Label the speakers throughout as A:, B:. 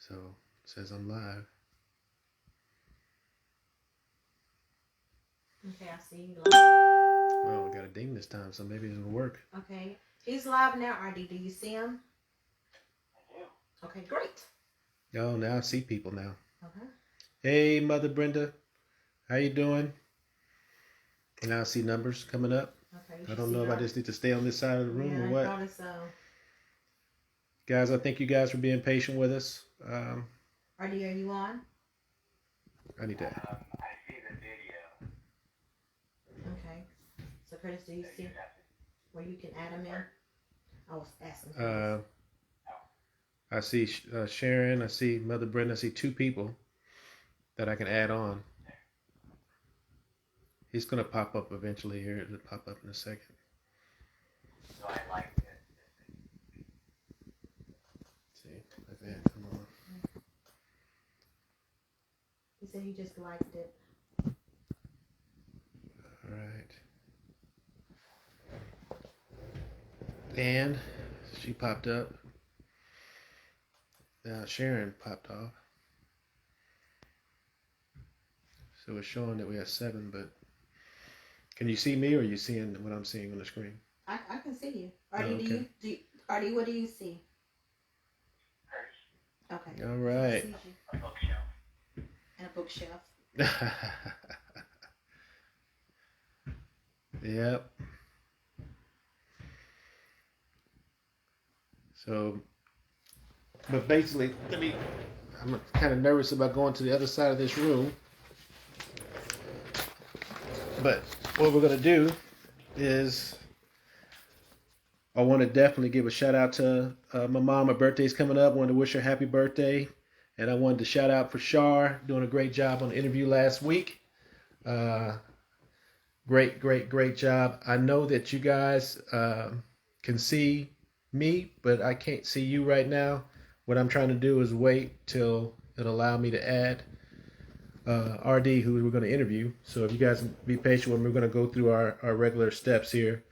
A: So it says I'm live.
B: Okay, I see you live.
A: Oh, I got a ding this time, so maybe it'll work.
B: Okay, he's live now. RD, do you see him? Okay, great.
A: Oh, now I see people now.
B: Okay.
A: Hey, Mother Brenda, how you doing? Now I see numbers coming up.
B: Okay.
A: I don't know if I just need to stay on this side of the room or
B: I
A: what.
B: thought so.
A: Guys, I thank you guys for being patient with us.
B: RD, are you on?
A: I need to.
C: I see the video.
B: Okay. So Curtis, do you see where you can add him in? I was asking.
A: I see Sharon. I see Mother Brenda. I see two people that I can add on. He's gonna pop up eventually here. It'll pop up in a second.
C: So I like it.
A: See, like that. Come on.
B: He said he just liked it.
A: All right. And she popped up. Now Sharon popped off. So it's showing that we have 7, but can you see me or are you seeing what I'm seeing on the screen?
B: I can see you. RD,
A: Oh, okay.
B: RD, what do you see?
C: Hers.
B: Okay.
A: All right.
C: A bookshelf.
B: And a bookshelf.
A: Yep. So, but basically, I'm kind of nervous about going to the other side of this room. But what we're going to do is I want to definitely give a shout out to my mom. Her birthday's coming up. I wanted to wish her happy birthday. And I wanted to shout out for Shar, doing a great job on the interview last week. Great job. I know that you guys can see me, but I can't see you right now. What I'm trying to do is wait till it'll allow me to add RD, who we're going to interview. So if you guys be patient with me, we're going to go through our regular steps here.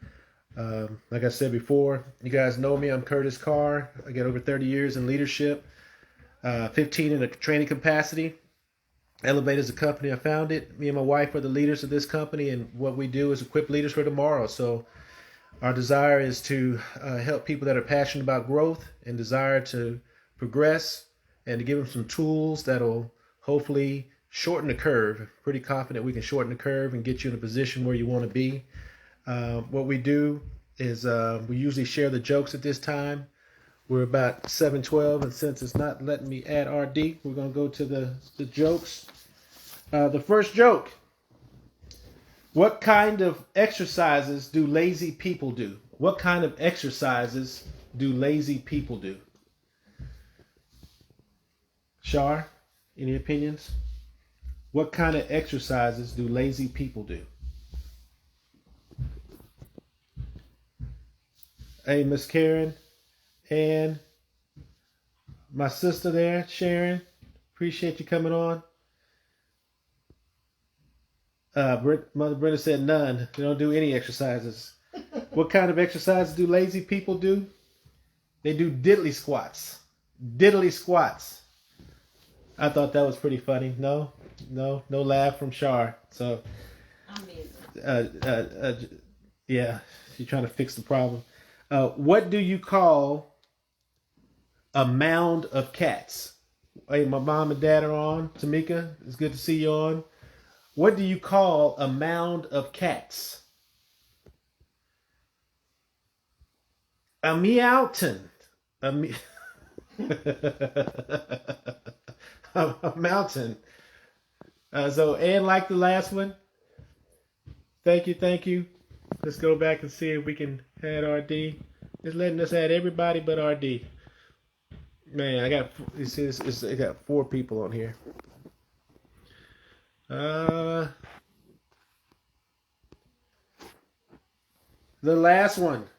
A: Like I said before, you guys know me. I'm Curtis Carr. I got over 30 years in leadership, 15 in a training capacity. Elevate is a company I founded. Me and my wife are the leaders of this company, and what we do is equip leaders for tomorrow. So our desire is to help people that are passionate about growth and desire to progress, and to give them some tools that'll hopefully shorten the curve. Pretty confident we can shorten the curve and get you in a position where you want to be. What we do is we usually share the jokes at this time. We're about 7:12, and since it's not letting me add RD, we're going to go to the jokes. The first joke. What kind of exercises do lazy people do? What kind of exercises do lazy people do? Shar, any opinions? What kind of exercises do lazy people do? Hey, Miss Karen, and my sister there, Sharon, appreciate you coming on. Mother Brenda said none. They don't do any exercises. What kind of exercises do lazy people do? They do diddly squats. Diddly squats. I thought that was pretty funny. No laugh from Shar. So, yeah, she's trying to fix the problem. What do you call a mound of cats? Hey, my mom and dad are on. Tamika, it's good to see you on. What do you call a mound of cats? A meowton. A mountain. So, and like the last one, thank you. Let's go back and see if we can add RD. It's letting us add everybody but RD. Man, I got it got 4 people on here. The last one.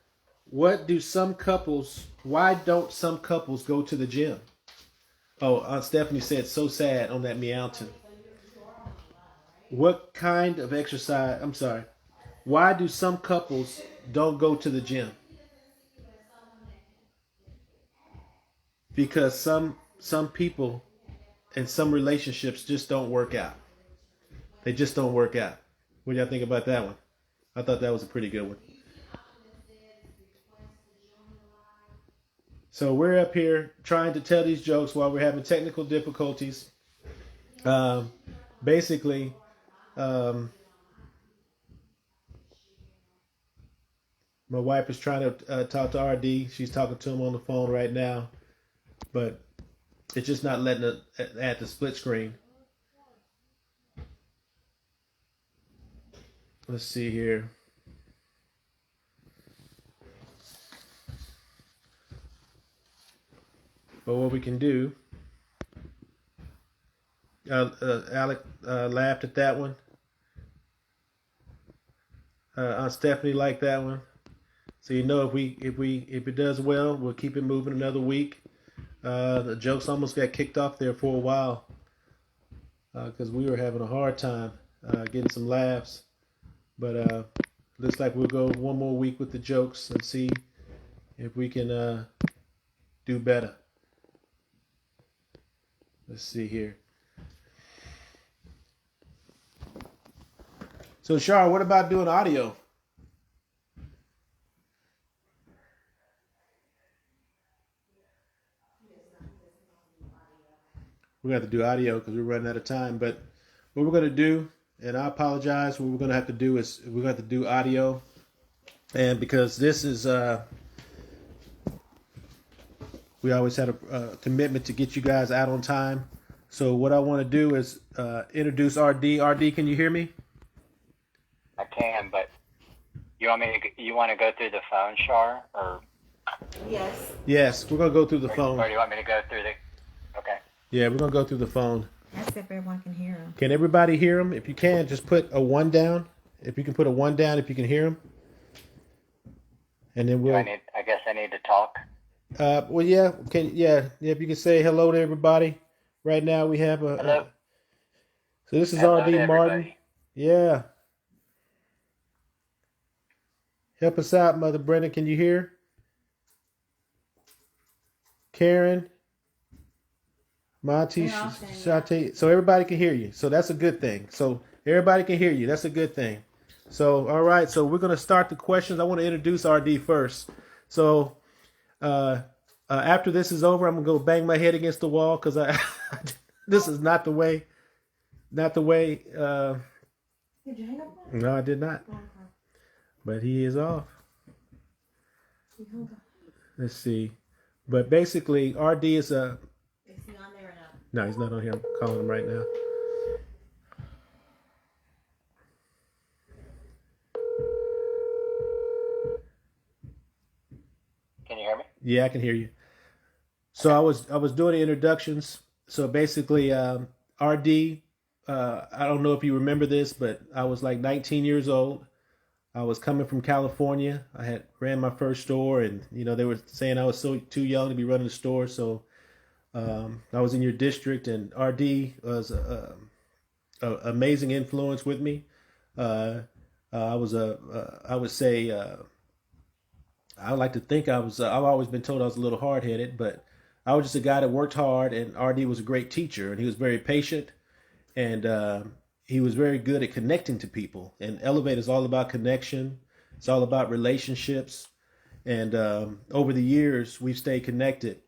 A: Why don't some couples go to the gym? Oh, Aunt Stephanie said so sad on that meowton. What kind of exercise? I'm sorry. Why do some couples don't go to the gym? Because some some people and some relationships just don't work out. They just don't work out. What do y'all think about that one? I thought that was a pretty good one. So we're up here trying to tell these jokes while we're having technical difficulties. Um, basically, um, my wife is trying to talk to RD. She's talking to him on the phone right now, but it's just not letting it add the split screen. Let's see here. But what we can do, Alec laughed at that one. Aunt Stephanie liked that one. So you know, if it does well, we'll keep it moving another week. The jokes almost got kicked off there for a while because we were having a hard time getting some laughs. But looks like we'll go one more week with the jokes and see if we can do better. Let's see here. So, Char, what about doing audio? We're going to have to do audio because we're running out of time. But what we're going to do, and I apologize, what we're going to have to do is we're going to have to do audio. And because this is, we always had a commitment to get you guys out on time. So what I want to do is introduce RD. RD, can you hear me?
C: I can, but you want to go through the phone, Char, or
B: Yes.
A: Yes, we're going to go through the phone.
C: or do you want me to go through the? Okay.
A: Yeah, we're going to go through the phone.
B: That's if everyone can hear him.
A: Can everybody hear him? If you can, just put a 1 down. If you can put a 1 down, if you can hear him. And then we'll.
C: I guess I need to talk.
A: Well, yeah. If you can say hello to everybody. Right now we have a.
C: Hello.
A: So this is
C: Hello
A: RD
C: to
A: Martin.
C: everybody.
A: Yeah. Help us out, Mother Brenda. Can you hear? Karen. Monty, Shante. So everybody can hear you. So that's a good thing. So everybody can hear you. That's a good thing. So, all right. So we're going to start the questions. I want to introduce RD first. So after this is over, I'm going to go bang my head against the wall because this is not the way. Not the way.
B: Did you hang up?
A: No, I did not.
B: Okay.
A: But he is off.
B: Hold on.
A: Let's see. But basically, RD is a.
B: Is he on there or not?
A: No, he's not on here. I'm calling him right now.
C: Can you hear me?
A: Yeah, I can hear you. So I was doing the introductions. So basically, RD. I don't know if you remember this, but I was like 19 years old. I was coming from California. I had ran my first store, and they were saying I was too young to be running a store. So I was in your district, and RD was a amazing influence with me. I was I would say I like to think I was. I've always been told I was a little hard headed, but I was just a guy that worked hard, and RD was a great teacher, and he was very patient, and he was very good at connecting to people. And Elevate is all about connection. It's all about relationships, and over the years we've stayed connected.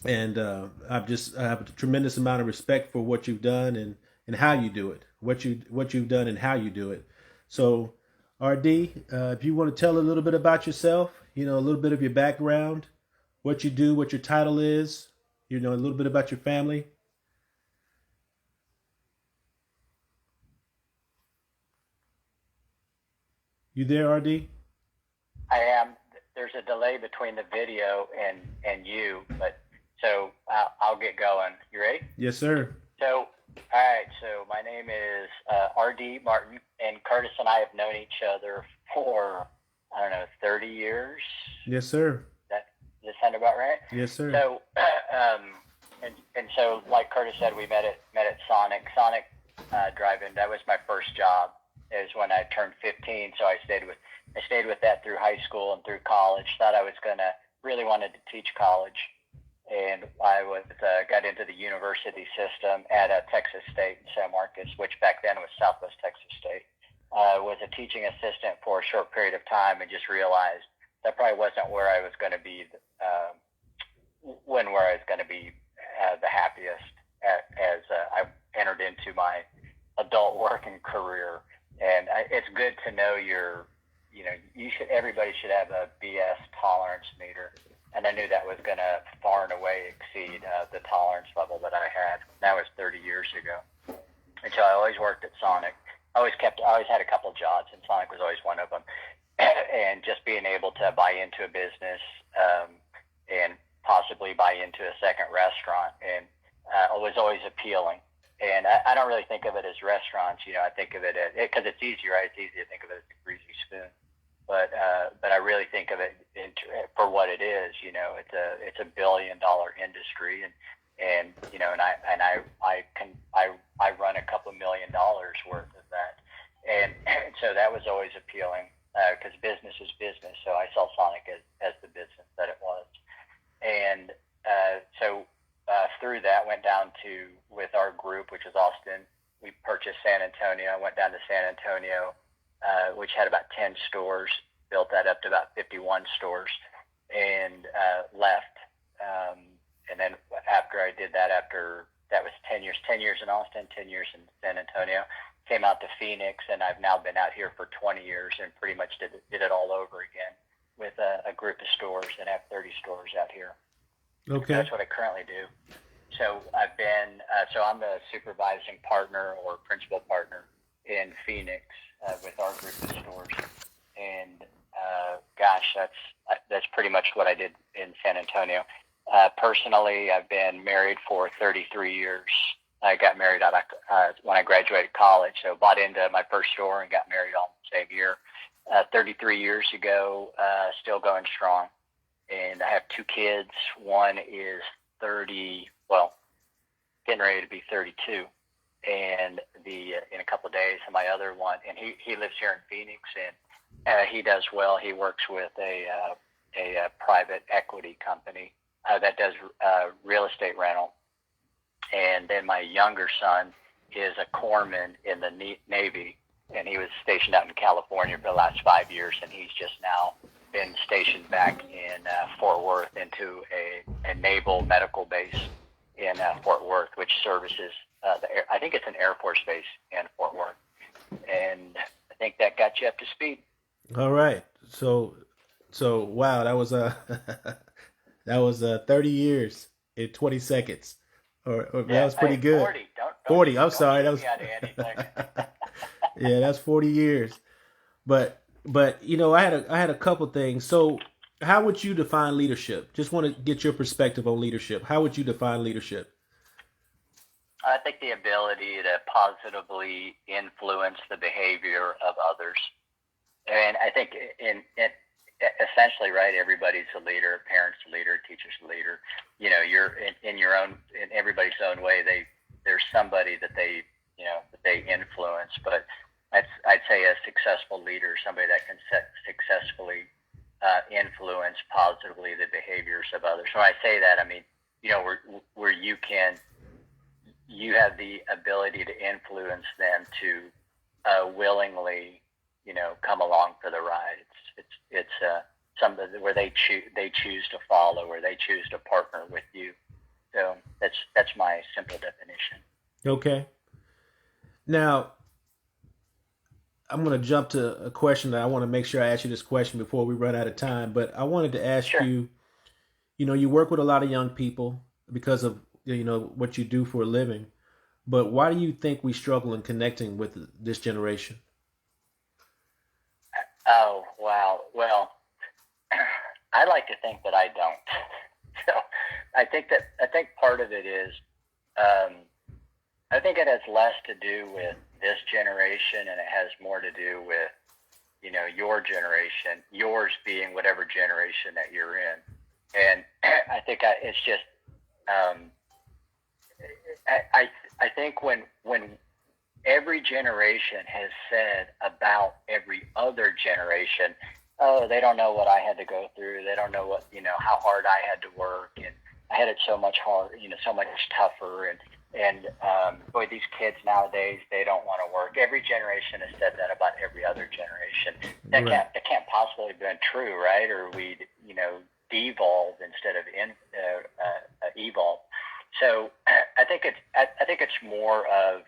A: And I have a tremendous amount of respect for what you've done and how you do it, what you've done and how you do it. So, RD, if you want to tell a little bit about yourself, a little bit of your background, what you do, what your title is, a little bit about your family. You there, RD?
C: I am. There's a delay between the video and you, but so I'll get going. You ready?
A: Yes, sir.
C: So, all right. So my name is RD Martin, and Curtis and I have known each other for 30 years.
A: Yes, sir.
C: Does that sound about right?
A: Yes, sir.
C: So, and so, like Curtis said, we met at Sonic Drive-In. That was my first job. It was when I turned 15, so I stayed with that through high school and through college. Thought I was really wanted to teach college, and I was got into the university system at Texas State in San Marcos, which back then was Southwest Texas State. Was a teaching assistant for a short period of time, and just realized that probably wasn't where I was going to be where I was going to be the happiest as I entered into my adult working career. And it's good to know everybody should have a BS tolerance meter. And I knew that was going to far and away exceed the tolerance level that I had. That was 30 years ago. And so I always worked at Sonic. I always had a couple jobs, and Sonic was always one of them. And just being able to buy into a business and possibly buy into a second restaurant, and was always appealing. And I don't really think of it as restaurants, I think of it as, because it's easy, right? It's easy to think of it as a greasy spoon. But I really think of it for what it is. It's $1 billion industry, and I run a couple $1 million worth of that, and so that was always appealing because business is business. So I saw Sonic as the business that it was, and so through that went down to with our group, which was Austin. We purchased San Antonio. I went down to San Antonio, which had about 10 stores, built that up to about 51 stores, and left. And then after I did that, that was 10 years in Austin, 10 years in San Antonio, came out to Phoenix, and I've now been out here for 20 years and pretty much did it all over again with a group of stores that have 30 stores out here.
A: Okay.
C: That's what I currently do. So I'm the supervising partner or principal partner in Phoenix with our group of stores. And that's pretty much what I did in San Antonio. Personally, I've been married for 33 years. I got married when I graduated college, so bought into my first store and got married all the same year. 33 years ago, still going strong. And I have 2 kids. One is 30, getting ready to be 32, and in a couple of days. And my other one, and he lives here in Phoenix, and he does well. He works with a private equity company that does real estate rental. And then my younger son is a corpsman in the Navy, and he was stationed out in California for the last 5 years, and he's just now been stationed back in Fort Worth into a naval medical base in Fort Worth, which services I think it's an Air Force base in Fort Worth. And I think that got you up to speed.
A: All right. So wow, that was that was 30 years in 20 seconds. Or that was pretty good.
C: 40. Don't
A: 40. I'm
C: don't
A: sorry. That
C: shoot
A: was
C: me out of anything.
A: yeah, that's 40 years. But I had a couple things. So, how would you define leadership? Just want to get your perspective on leadership. How would you define leadership?
C: I think the ability to positively influence the behavior of others. And I think essentially, right, everybody's a leader, parents a leader, teachers a leader. You're in your own, in everybody's own way. There's somebody that they influence, but I'd say a successful leader, somebody that can successfully influence positively the behaviors of others. When I say that, I mean, where you have the ability to influence them to willingly, come along for the ride. It's something where they choose to follow, or they choose to partner with you. So that's my simple definition.
A: Okay. Now, I'm going to jump to a question that I want to make sure I ask you this question before we run out of time. But I wanted to ask you, you work with a lot of young people because of, what you do for a living. But why do you think we struggle in connecting with this generation?
C: Oh, wow. Well, I like to think that I don't. So I think part of it is, I think it has less to do with this generation, and it has more to do with, your generation, yours being whatever generation that you're in. And I think it's just, I think when every generation has said about every other generation, oh, they don't know what I had to go through. They don't know what, how hard I had to work. And I had it so much harder, so much tougher. And boy, these kids nowadays, they don't want to work. Every generation has said that about every other generation. That can't possibly have been true, right? Or we'd, devolve instead of evolve. So I think it's more of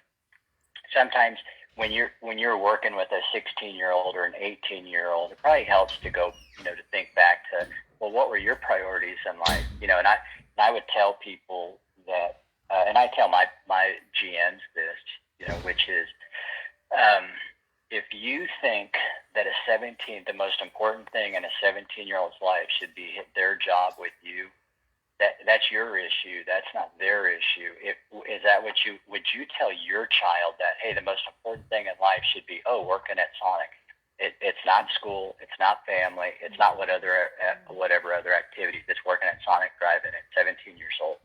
C: sometimes when you're working with a 16-year-old or an 18-year-old, it probably helps to go, to think back to, well, what were your priorities in life? And I would tell people that, and I tell my GNs this, which is, if you think that the most important thing in a 17-year-old's life should be their job with you, that's your issue. That's not their issue. Would you tell your child that, hey, the most important thing in life should be, working at Sonic? It's not school. It's not family. It's not whatever other activities. It's working at Sonic Drive-In at 17 years old.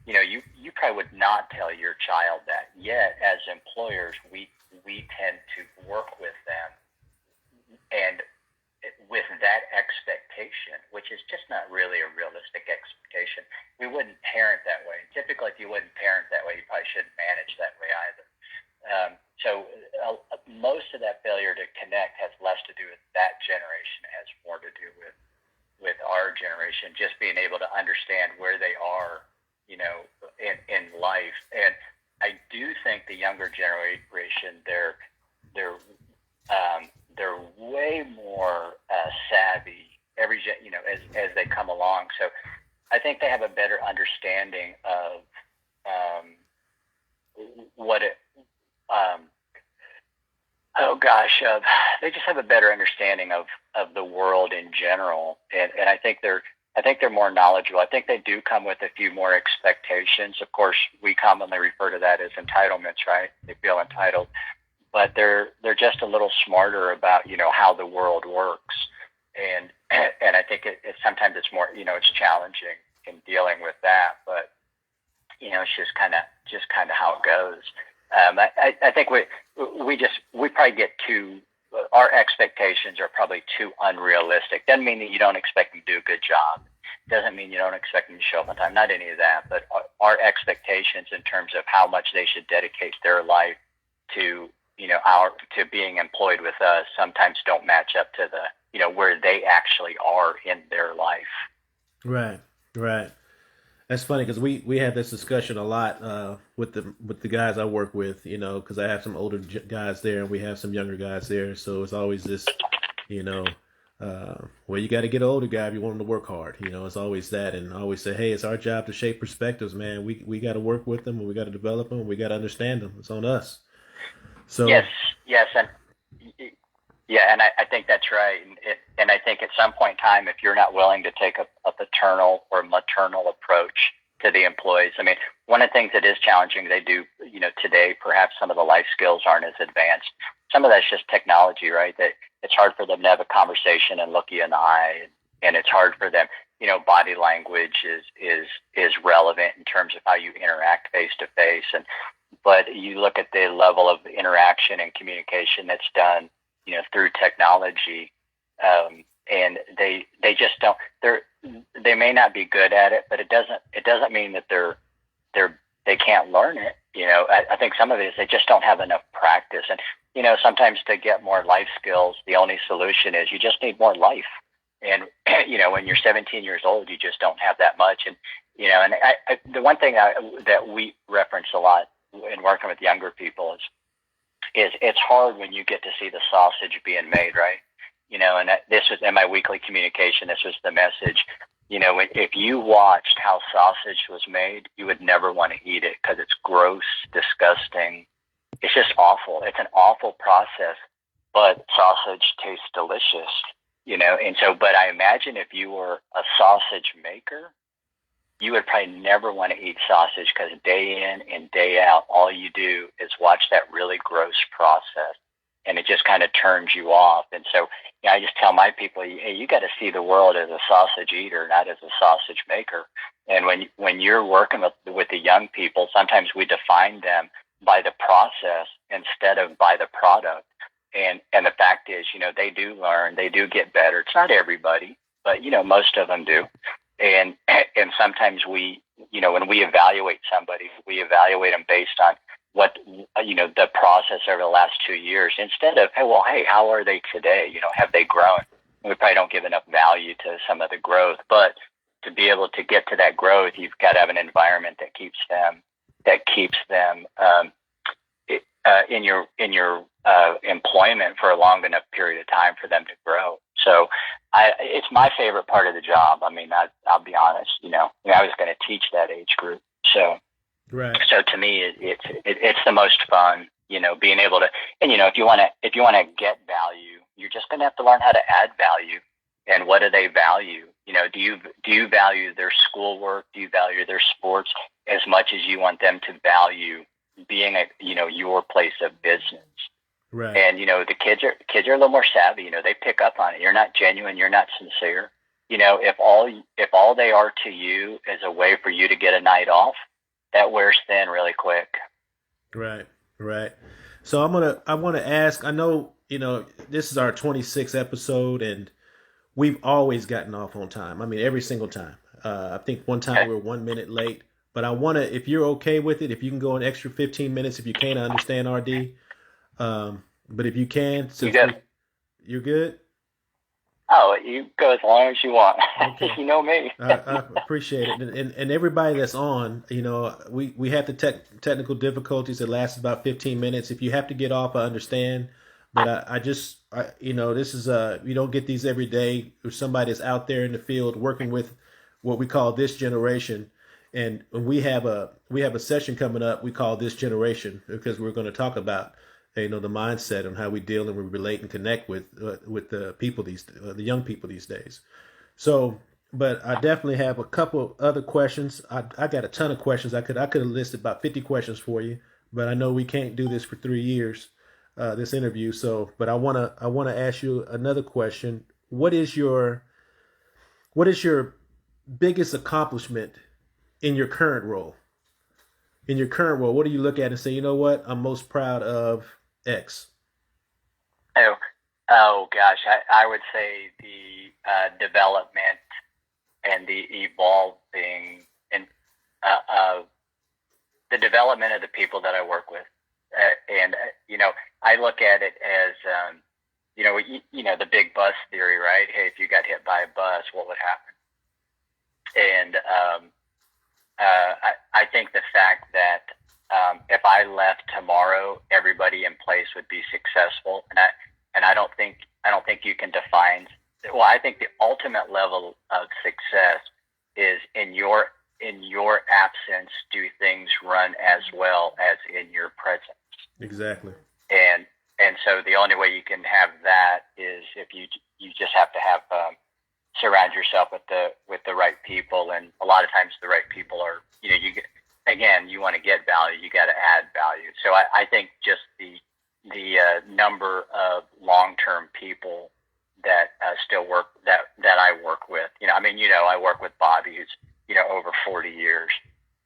C: You probably would not tell your child that. Yet, as employers, we tend to work with them and with that expectation, which is just not really a realistic expectation. We wouldn't parent that way. Typically, if you wouldn't parent that way, you probably shouldn't manage that way either. So most of that failure to connect has less to do with that generation. It has more to do with our generation, just being able to understand where they are, in life. And I do think the younger generation, they're way more savvy as they come along. So I think they have a better understanding of they just have a better understanding of the world in general, and I think they're more knowledgeable. I think they do come with a few more expectations. Of course, we commonly refer to that as entitlements, right? They feel entitled, but they're just a little smarter about how the world works, and I think sometimes it's more it's challenging in dealing with that, but it's just kind of how it goes. I think we probably get our expectations are probably too unrealistic. Doesn't mean that you don't expect them to do a good job. Doesn't mean you don't expect them to show up on time. Not any of that, but our expectations in terms of how much they should dedicate their life to to being employed with us sometimes don't match up to the where they actually are in their life.
A: Right. That's funny because we have this discussion a lot with the guys I work with, because I have some older guys there and we have some younger guys there. So it's always this, well, you got to get an older guy if you want him to work hard. It's always that. And I always say, hey, it's our job to shape perspectives, man. We got to work with them and we got to develop them and we got to understand them. It's on us. So
C: yes. And I think that's right. And I think at some point in time, if you're not willing to take a paternal or maternal approach to the employees, I mean, one of the things that is challenging they do, today, perhaps some of the life skills aren't as advanced. Some of that's just technology, right? That it's hard for them to have a conversation and look you in the eye, and it's hard for them. Body language is relevant in terms of how you interact face to face, but you look at the level of interaction and communication that's done through technology, and they just don't. They may not be good at it, but it doesn't mean that they can't learn it. I think some of it is they just don't have enough practice, and sometimes to get more life skills, the only solution is you just need more life. And when you're 17 years old, you just don't have that much. And the one thing that we reference a lot in working with younger people is it's hard when you get to see the sausage being made, right? And this was in my weekly communication. This was the message. If you watched how sausage was made, you would never want to eat it because it's gross, disgusting. It's just awful. It's an awful process, but sausage tastes delicious, And so, but I imagine if you were a sausage maker, you would probably never want to eat sausage because day in and day out, all you do is watch that really gross process, and it just kind of turns you off. And so I just tell my people, hey, you got to see the world as a sausage eater, not as a sausage maker. And when you're working with the young people, sometimes we define them by the process instead of by the product. And the fact is, they do learn, they do get better. It's not everybody, but most of them do. and sometimes we, when we evaluate somebody, we evaluate them based on what, the process over the last 2 years, instead of, hey, how are they today? Have they grown? We probably don't give enough value to some of the growth, but to be able to get to that growth, you've got to have an environment that keeps them in your employment for a long enough period of time for them to grow. So it's my favorite part of the job. I mean, I'll be honest, I was going to teach that age group. So,
A: Right.
C: So to me, it's the most fun, being able to, and, if you want to get value, you're just going to have to learn how to add value. And what do they value? Do you value their schoolwork? Do you value their sports as much as you want them to value being your place of business?
A: Right.
C: And the kids are a little more savvy. They pick up on it. You're not genuine. You're not sincere. If all they are to you is a way for you to get a night off, that wears thin really quick.
A: Right. Right. So I want to ask. I know this is our 26th episode, and we've always gotten off on time. I mean, every single time. I think one time we were 1 minute late. But I want to, if you're okay with it, if you can go an extra 15 minutes, if you can't, I understand, RD. But if you can, you're good?
C: Oh, you go as long as you want.
A: Okay.
C: You know me.
A: I appreciate it. And everybody that's on, we have the technical difficulties that last about 15 minutes. If you have to get off, I understand. But this is, you don't get these every day. If somebody is out there in the field working with what we call this generation. And we have a session coming up we call This Generation, because we're going to talk about the mindset and how we deal and we relate and connect with the people the young people these days. So, but I definitely have a couple other questions. I got a ton of questions. I could have listed about 50 questions for you, but I know we can't do this for 3 years, this interview. So, but I wanna ask you another question. What is your biggest accomplishment in your current role? What do you look at and say, you know what, I'm most proud of X?
C: Oh gosh, I would say the development and the evolving and the development of the people that I work with, and I look at it as the big bus theory, right? Hey, if you got hit by a bus, what would happen? And I think the fact that if I left tomorrow, everybody in place would be successful, and I don't think you can define. Well, I think the ultimate level of success is in your absence, do things run as well as in your presence?
A: Exactly.
C: And so the only way you can have that is if you just have to have surround yourself with the right people, and a lot of times the right people are you want to get value, you got to add value. So I think just the number of long-term people that still work that I work with. I work with Bobby, who's over 40 years,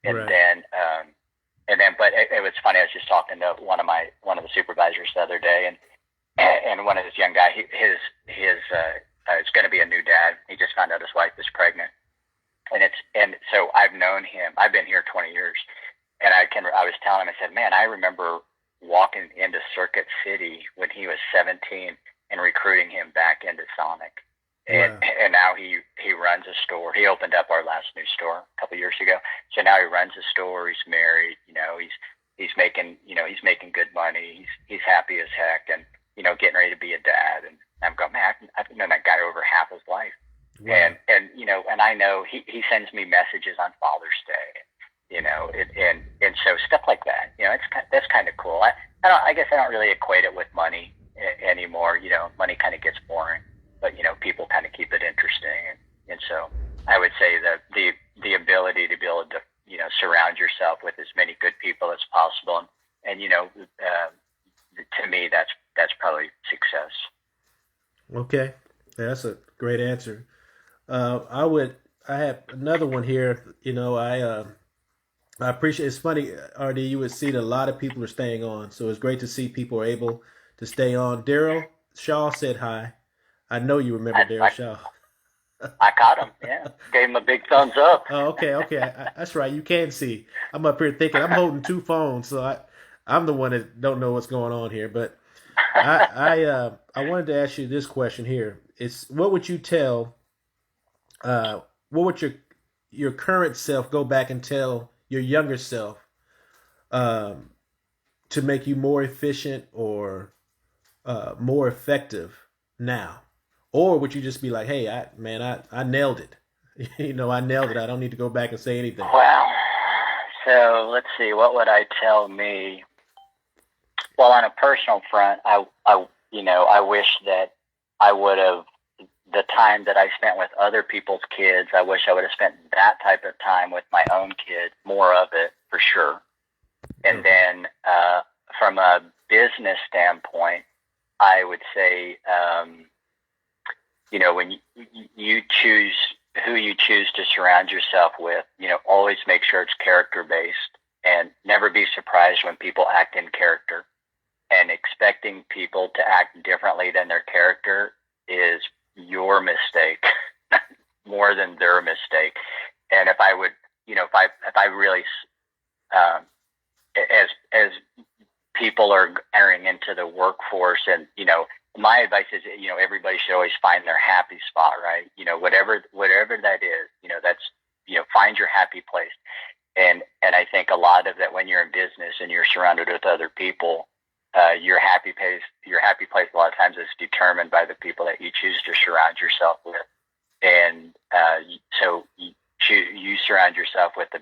C: and
A: right.
C: then but it was funny. I was just talking to one of the supervisors the other day, and one of this young guy, his is going to be a new dad. He just found out his wife is pregnant, and so I've known him. I've been here 20 years, and I was telling him, I said, man, I remember walking into Circuit City when he was 17 and recruiting him back into Sonic. And
A: wow.
C: And now he runs a store. He opened up our last new store a couple of years ago. So now he runs a store. He's married. He's making good money. He's happy as heck, and getting ready to be a dad. And I'm going, man, I've known that guy over half his life. Wow. And I know he sends me messages on Father's Day. And so stuff like that. That's kind of cool. I guess I don't really equate it with money anymore. Money kind of gets boring. But people kind of keep it interesting, and so I would say that the ability to be able to surround yourself with as many good people as possible, and to me that's probably success.
A: Okay, that's a great answer. I have another one here. I appreciate. It's funny, RD. You would see that a lot of people are staying on, so it's great to see people are able to stay on. Daryl Shaw said hi. I know you remember Daryl Shaw.
C: I caught him. Yeah, gave him a big thumbs up.
A: Oh, okay, okay. That's right. You can see. I'm up here thinking I'm holding two phones, so I'm the one that don't know what's going on here. But I wanted to ask you this question here. It's what would you tell what would your current self go back and tell your younger self um, to make you more efficient or more effective now? Or would you just be like, hey, I nailed it. I nailed it. I don't need to go back and say anything.
C: Well, so let's see. What would I tell me? Well, on a personal front, I wish that I would have the time that I spent with other people's kids. I wish I would have spent that type of time with my own kids, more of it for sure. And then, from a business standpoint, I would say, when you choose who you choose to surround yourself with, always make sure it's character based, and never be surprised when people act in character. And expecting people to act differently than their character is your mistake more than their mistake. And if I would, if I really, as people are entering into the workforce, and my advice is, everybody should always find their happy spot, right? Whatever that is, that's, find your happy place. And I think a lot of that, when you're in business and you're surrounded with other people, your happy place a lot of times is determined by the people that you choose to surround yourself with. And so you surround yourself with the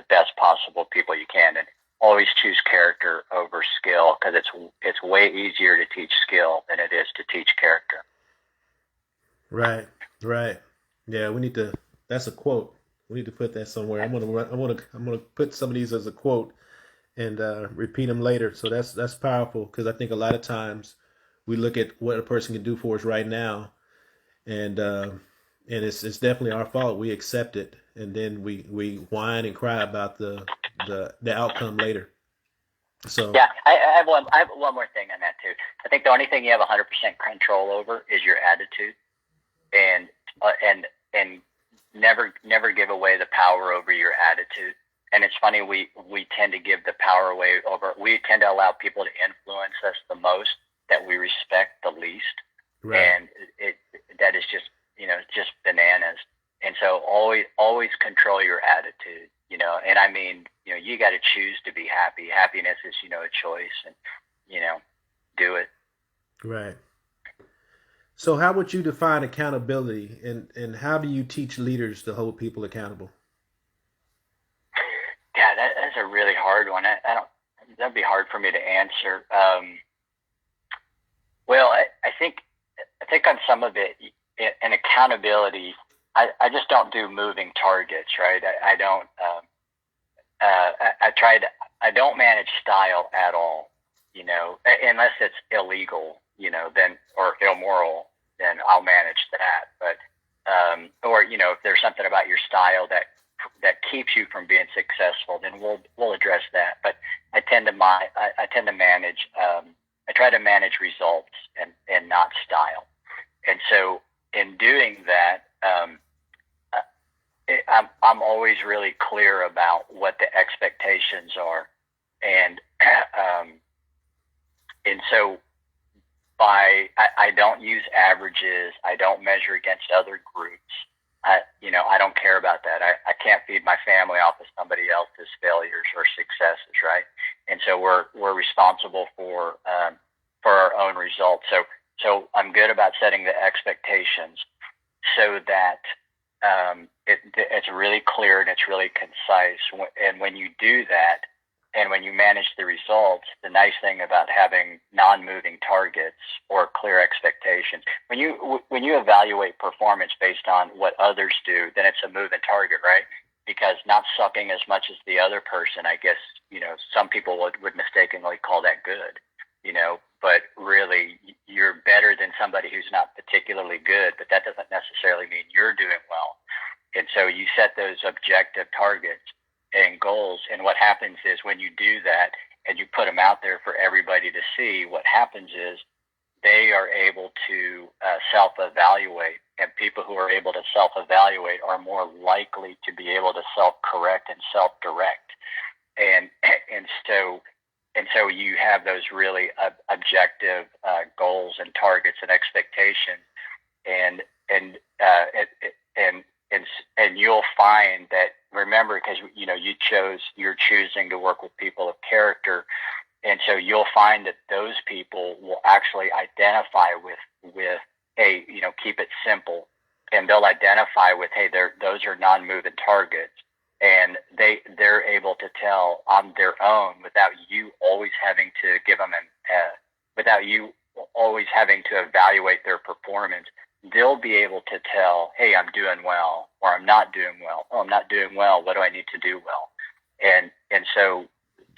C: best possible people you can, and always choose character over skill, because it's way easier to teach skill than it is to teach character.
A: Right. Yeah, we need to. That's a quote. We need to put that somewhere. I'm gonna put some of these as a quote and repeat them later. So that's powerful, because I think a lot of times we look at what a person can do for us right now, and it's definitely our fault. We accept it, and then we whine and cry about the outcome later. So
C: yeah, I have one more thing on that too. I think the only thing you have 100% control over is your attitude, and never give away the power over your attitude. And it's funny, we tend to give the power away over. We tend to allow people to influence us the most that we respect the least,
A: right.
C: And that is just just bananas. And so always control your attitude, and I mean, you got to choose to be happy. Happiness is, a choice, and, do it.
A: Right. So how would you define accountability, and how do you teach leaders to hold people accountable?
C: Yeah, that's a really hard one. I don't, that'd be hard for me to answer. Well, I think on some of it, in accountability, I just don't do moving targets, right? I don't, I don't manage style at all, unless it's illegal, then, or immoral, then I'll manage that. But, or, if there's something about your style that keeps you from being successful, then we'll address that. But I tend to manage, I try to manage results and not style. And so in doing that, I'm always really clear about what the expectations are, and so I don't use averages. I don't measure against other groups. I don't care about that. I can't feed my family off of somebody else's failures or successes, right? And so we're responsible for our own results. So I'm good about setting the expectations so that it's really clear and it's really concise. And when you do that, and when you manage the results, the nice thing about having non-moving targets or clear expectations, when you evaluate performance based on what others do, then it's a moving target, right? Because not sucking as much as the other person, I guess, some people would mistakenly call that good, but really you're better than somebody who's not particularly good, but that doesn't necessarily mean you're doing well. And so you set those objective targets and goals, and what happens is when you do that and you put them out there for everybody to see, what happens is they are able to self-evaluate, and people who are able to self-evaluate are more likely to be able to self-correct and self-direct. And so you have those really objective goals and targets and expectations, and and uh, it, it- and and you'll find that, remember, because you're choosing to work with people of character, and so you'll find that those people will actually identify with hey, keep it simple, and they'll identify with, hey, those are non-moving targets, and they're able to tell on their own without you always having to give them without you always having to evaluate their performance. They'll be able to tell, hey, I'm doing well, or I'm not doing well. Oh, I'm not doing well. What do I need to do well? And so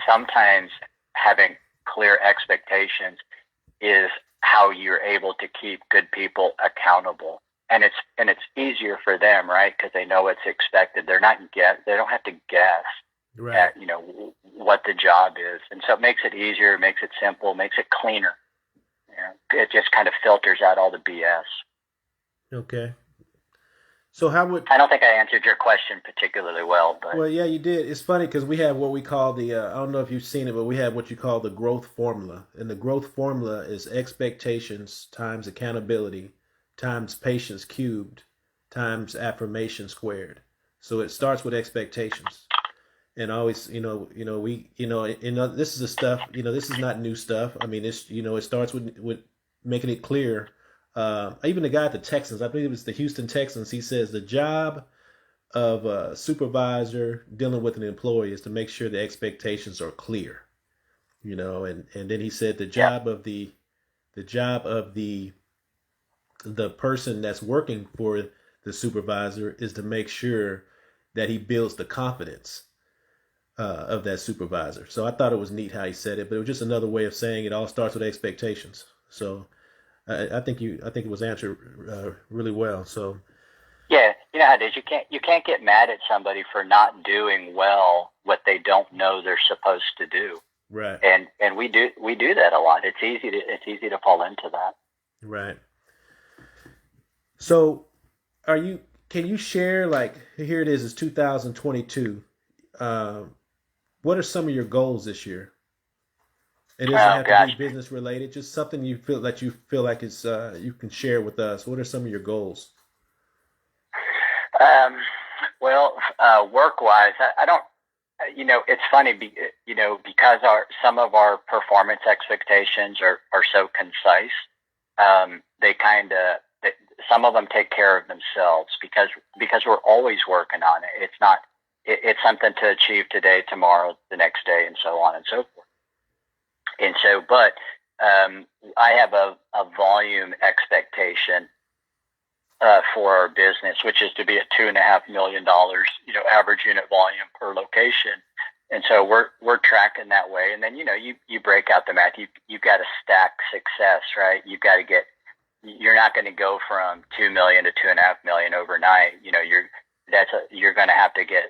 C: sometimes having clear expectations is how you're able to keep good people accountable. And it's easier for them, right? Because they know what's expected. They don't have to guess
A: Right.
C: at what the job is, and so it makes it easier, makes it simple, makes it cleaner. It just kind of filters out all the BS.
A: Okay. So how would
C: I don't think I answered your question particularly well, but
A: well, yeah, you did. It's funny because we have what we call the I don't know if you've seen it, but we have what you call the growth formula, and the growth formula is expectations times accountability times patience cubed times affirmation squared. So it starts with expectations, and always, this is the stuff. This is not new stuff. I mean, it starts with making it clear. Even the guy at the Texans, I believe it was the Houston Texans, he says the job of a supervisor dealing with an employee is to make sure the expectations are clear. And then he said
C: yeah,
A: the job of the person that's working for the supervisor is to make sure that he builds the confidence of that supervisor. So I thought it was neat how he said it, but it was just another way of saying it all starts with expectations. So I think it was answered really well. So
C: yeah, you know how it is. You can't get mad at somebody for not doing well what they don't know they're supposed to do,
A: right,
C: and we do that a lot. It's easy to fall into that.
A: right. So are you? Can you share, like, here it is? It's 2022. Um, what are some of your goals this year? It doesn't
C: Oh
A: have to be
C: gosh.
A: business related. Just something you feel like is you can share with us. What are some of your goals?
C: Um, well, work-wise, I don't. It's funny, because some of our performance expectations are so concise. They kind of some of them take care of themselves because we're always working on it. It's not. It's something to achieve today, tomorrow, the next day, and so on and so forth. And so, but I have a volume expectation for our business, which is to be at $2.5 million, average unit volume per location. And so we're tracking that way. And then, you break out the math. You've got to stack success, right? You're not going to go from 2 million to 2.5 million overnight. You're going to have to get,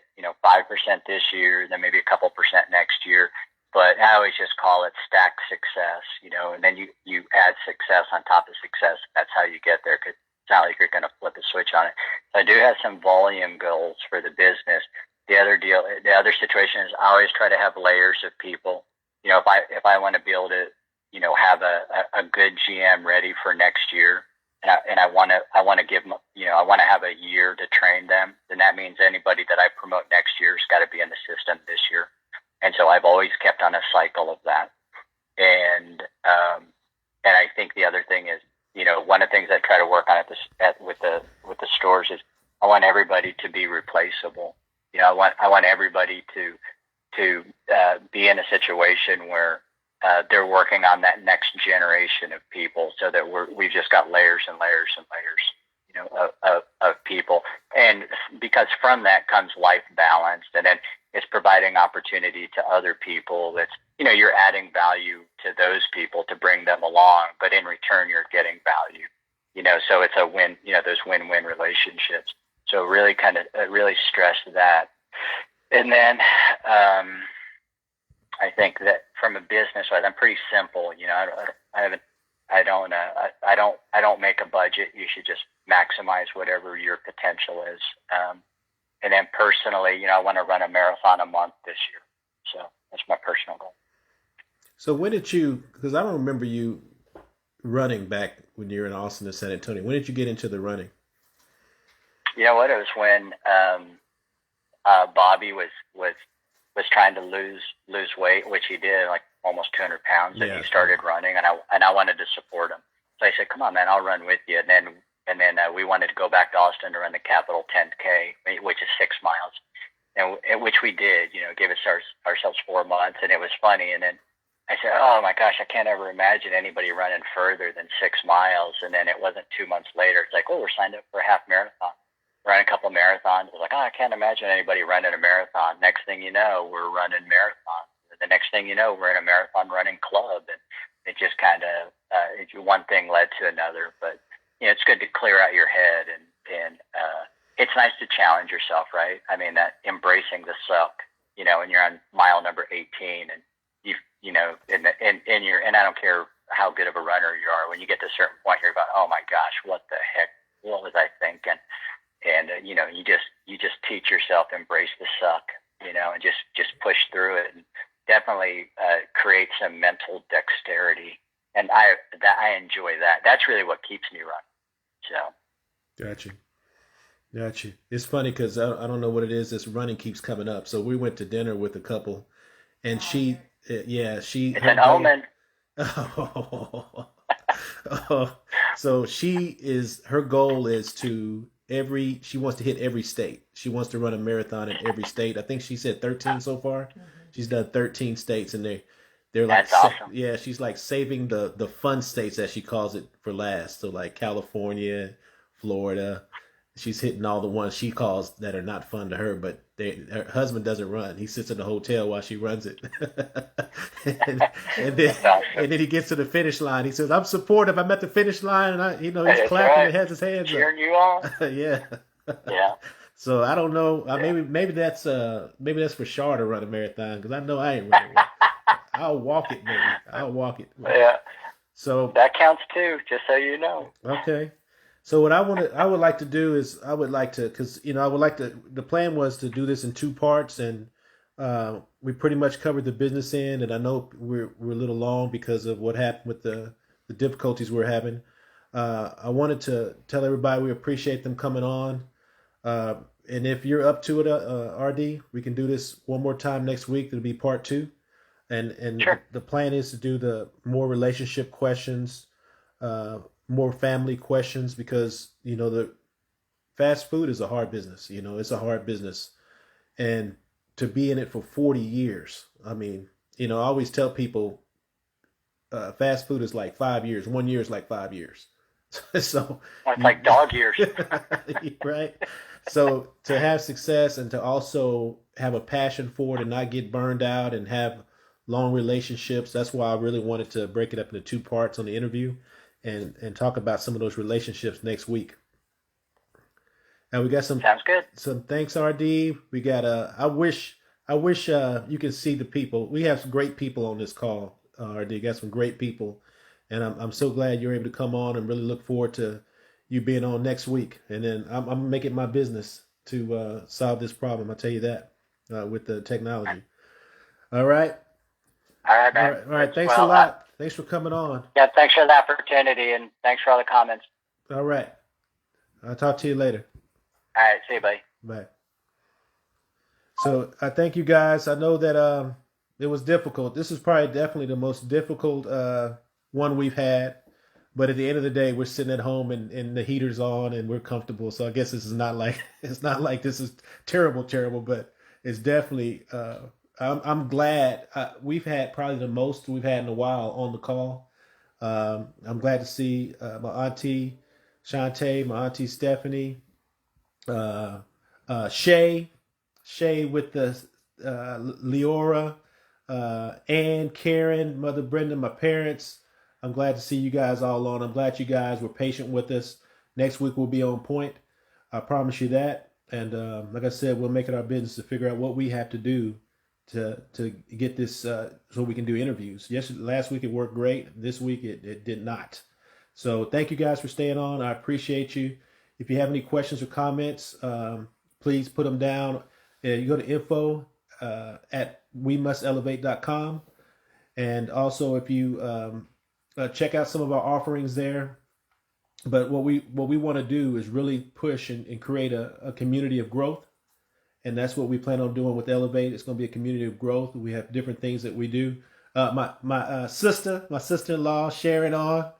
C: 5% this year, then maybe a couple percent next year. But I always just call it stack success, and then you add success on top of success. That's how you get there. 'Cause it's not like you're going to flip a switch on it. So I do have some volume goals for the business. The other situation is I always try to have layers of people. If I want to be able to, have a good GM ready for next year, and I want to give them, I want to have a year to train them, then that means anybody that I promote next year has got to be in the system this year. And so I've always kept on a cycle of that. And I think the other thing is, one of the things I try to work on with the stores is I want everybody to be replaceable. I want everybody to be in a situation where they're working on that next generation of people, so that we've just got layers and layers and layers, of people. And because from that comes life balance, and then it's providing opportunity to other people. That's, you're adding value to those people to bring them along, but in return, you're getting value, so it's a win, those win-win relationships. So really really stress that. And then, I think that from a business side, I'm pretty simple. I I don't make a budget. You should just maximize whatever your potential is. And then personally, I want to run a marathon a month this year. So that's my personal goal.
A: So when did you? Because I don't remember you running back when you were in Austin and San Antonio. When did you get into the running?
C: You know what? It was when Bobby was trying to lose weight, which he did, like almost 200 pounds, and he started running, and I wanted to support him. So I said, "Come on, man, I'll run with you." And then we wanted to go back to Austin to run the Capital 10K, which is 6 miles, and which we did. Give us ourselves 4 months, and it was funny. And then I said, "Oh my gosh, I can't ever imagine anybody running further than 6 miles." And then it wasn't 2 months later. It's like, "Oh, we're signed up for a half marathon." Ran a couple marathons. I was like, "Oh, I can't imagine anybody running a marathon." Next thing you know, we're running marathons. The next thing you know, we're in a marathon running club, and it just kind of one thing led to another. But it's good to clear out your head, and it's nice to challenge yourself, right? I mean, that embracing the suck, when you're on mile number 18, and and I don't care how good of a runner you are, when you get to a certain point, you're going, "Oh my gosh, what the heck? What was I thinking?" And you just teach yourself to embrace the suck, and just push through it, and definitely create some mental dexterity. And I enjoy that. That's really what keeps me running. So.
A: Got you. It's funny because I don't know what it is. This running keeps coming up. So we went to dinner with a couple, and she.
C: It's an omen.
A: So her goal is she wants to hit every state. She wants to run a marathon in every state. I think she said 13 so far. Mm-hmm. She's done 13 states, and they're like,
C: that's awesome.
A: Yeah, she's like saving the fun states, as she calls it, for last. So like California, Florida. She's hitting all the ones she calls that are not fun to her, but her husband doesn't run. He sits in the hotel while she runs it. and then he gets to the finish line. He says, "I'm supportive. I'm at the finish line," and he's clapping
C: right.
A: and has his hands
C: cheering you on.
A: Yeah.
C: Yeah.
A: So I don't know. Maybe that's for Shar to run a marathon, because I know I ain't running one. I'll walk it, maybe. I'll walk it.
C: Yeah.
A: So
C: that counts too, just so you know.
A: Okay. So what I would like to do is the plan was to do this in 2 parts, and we pretty much covered the business end, and I know we're a little long because of what happened with the difficulties we're having. I wanted to tell everybody we appreciate them coming on, and if you're up to it, RD, we can do this one more time next week. It'll be part 2, and
C: sure.
A: The plan is to do the more relationship questions. More family questions, because the fast food is a hard business. It's a hard business, and to be in it for 40 years. I mean, I always tell people fast food is like 5 years. 1 year is like 5 years. So
C: it's like dog years.
A: Right. So to have success and to also have a passion for it and not get burned out and have long relationships, that's why I really wanted to break it up into 2 parts on the interview. And talk about some of those relationships next week. And we got some.
C: Sounds good.
A: Some thanks, RD. We got I wish you could see the people. We have some great people on this call. RD, got some great people, and I'm so glad you're able to come on, and really look forward to you being on next week. And then I'm gonna make it my business to solve this problem. I'll tell you that with the technology. All right.
C: All right, man.
A: All right. Thanks a lot. Thanks for coming on.
C: Yeah, thanks for the opportunity, and thanks for all the comments.
A: All right. I'll talk to you later.
C: All right. See you, buddy.
A: Bye. So I thank you guys. I know that it was difficult. This is probably definitely the most difficult one we've had. But at the end of the day, we're sitting at home and the heater's on and we're comfortable. So I guess this is not like this is terrible, but it's definitely. I'm glad we've had probably the most we've had in a while on the call. I'm glad to see my auntie Shantae, my auntie Stephanie, Shay with the Leora, Ann, Karen, Mother Brenda, my parents. I'm glad to see you guys all on. I'm glad you guys were patient with us. Next week we'll be on point. I promise you that. And like I said, we'll make it our business to figure out what we have to do to get this so we can do interviews. Yes, last week it worked great. This week it did not. So thank you guys for staying on. I appreciate you. If you have any questions or comments, please put them down. You go to info at wemustelevate.com. And also, if you check out some of our offerings there. But what we want to do is really push and create a community of growth. And that's what we plan on doing with Elevate. It's going to be a community of growth. We have different things that we do. My sister-in-law, Sharon on,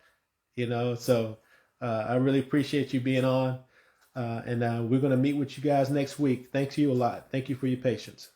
A: so I really appreciate you being on. And we're going to meet with you guys next week. Thanks you a lot. Thank you for your patience.